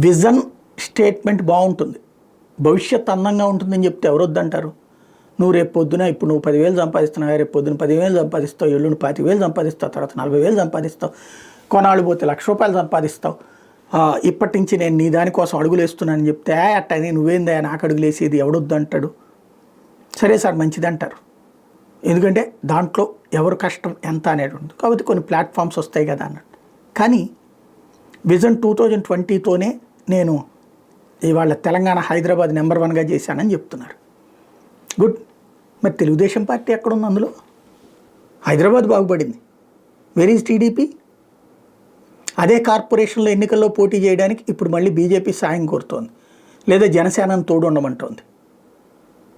Vision statement బాగుంటుంది, భవిష్యత్ అందంగా ఉంటుందని చెప్తే ఎవరు వద్దంటారు? నువ్వు రేపు పొద్దున ఇప్పుడు నువ్వు 10,000 సంపాదిస్తున్నావు, రేపు పొద్దున 10,000 సంపాదిస్తావు, ఎల్లుండి 25,000 సంపాదిస్తావు, తర్వాత 40,000 సంపాదిస్తావు, కొనాళ్ళు పోతే ₹1,00,000 సంపాదిస్తావు. ఇప్పటి నుంచి నేను నీ దానికోసం అడుగులు వేస్తున్నానని చెప్తే అట్టని నువ్వేందా నాకు అడుగులు వేసేది ఎవడొద్దంటాడు? సరే సార్ మంచిది అంటారు, ఎందుకంటే దాంట్లో ఎవరు కష్టం ఎంత అనేది ఉంటుంది కాబట్టి కొన్ని ప్లాట్ఫామ్స్ వస్తాయి కదా అన్నట్టు. కానీ విజన్ 2020తోనే నేను ఇవాళ తెలంగాణ హైదరాబాద్ నెంబర్ 1గా చేశానని చెప్తున్నారు. గుడ్. మరి తెలుగుదేశం పార్టీ ఎక్కడుంది అందులో? హైదరాబాద్ బాగుపడింది. Where is TDP? అదే కార్పొరేషన్లో ఎన్నికల్లో పోటీ చేయడానికి ఇప్పుడు మళ్ళీ బీజేపీ సాయం కోరుతోంది, లేదా జనసేనను తోడు ఉండమంటోంది.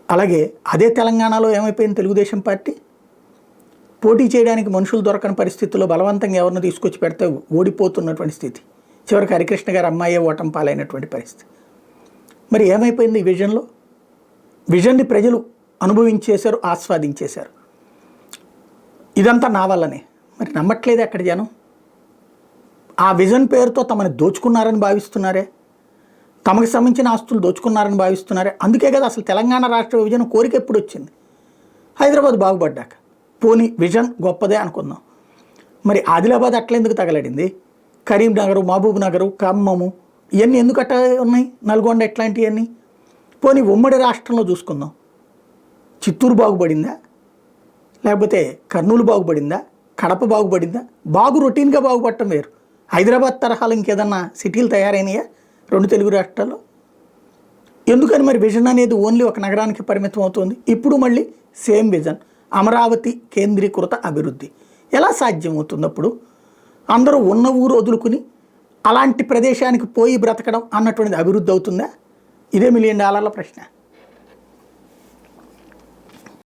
అలాగే అదే తెలంగాణలో ఏమైపోయింది తెలుగుదేశం పార్టీ? పోటీ చేయడానికి మనుషులు దొరకని పరిస్థితుల్లో బలవంతంగా ఎవరిని తీసుకొచ్చి పెడితే ఓడిపోతున్నటువంటి స్థితి, చివరికి హరికృష్ణ గారు అమ్మాయే ఓటం పాలైనటువంటి పరిస్థితి. మరి ఏమైపోయింది ఈ విజన్లో? విజన్ని ప్రజలు అనుభవించేశారు, ఆస్వాదించేశారు. ఇదంతా నా వల్లనే. మరి నమ్మట్లేదు అక్కడ జనం. ఆ విజన్ పేరుతో తమని దోచుకున్నారని భావిస్తున్నారే, తమకు సంబంధించిన ఆస్తులు దోచుకున్నారని భావిస్తున్నారే. అందుకే కదా అసలు తెలంగాణ రాష్ట్ర విభజన కోరిక ఎప్పుడు వచ్చింది? హైదరాబాద్ బాగుపడ్డాక. పోనీ విజన్ గొప్పదే అనుకుందాం, మరి ఆదిలాబాద్ అట్లెందుకు తగలడింది? కరీంనగరు, మహబూబ్ నగరు, ఖమ్మము ఇవన్నీ ఎందుకు అట్లా ఉన్నాయి? నల్గొండ ఇట్లాంటివన్నీ. పోనీ ఉమ్మడి రాష్ట్రంలో చూసుకుందాం, చిత్తూరు బాగుపడిందా, లేకపోతే కర్నూలు బాగుపడిందా, కడప బాగుపడిందా? రొటీన్గా బాగుపడటం వేరు. హైదరాబాద్ తరహాలో ఇంకేదన్నా సిటీలు తయారైనాయా 2 తెలుగు రాష్ట్రాల్లో? ఎందుకని మరి విజన్ అనేది ఓన్లీ ఒక నగరానికి పరిమితం అవుతుంది? ఇప్పుడు మళ్ళీ సేమ్ విజన్, అమరావతి కేంద్రీకృత అభివృద్ధి ఎలా సాధ్యమవుతుంది? అప్పుడు అందరూ ఉన్న ఊరు వదులుకుని అలాంటి ప్రదేశానికి పోయి బ్రతకడం అన్నటువంటిది అభివృద్ధి అవుతుందా? ఇదే $1 మిలియన్ ప్రశ్న.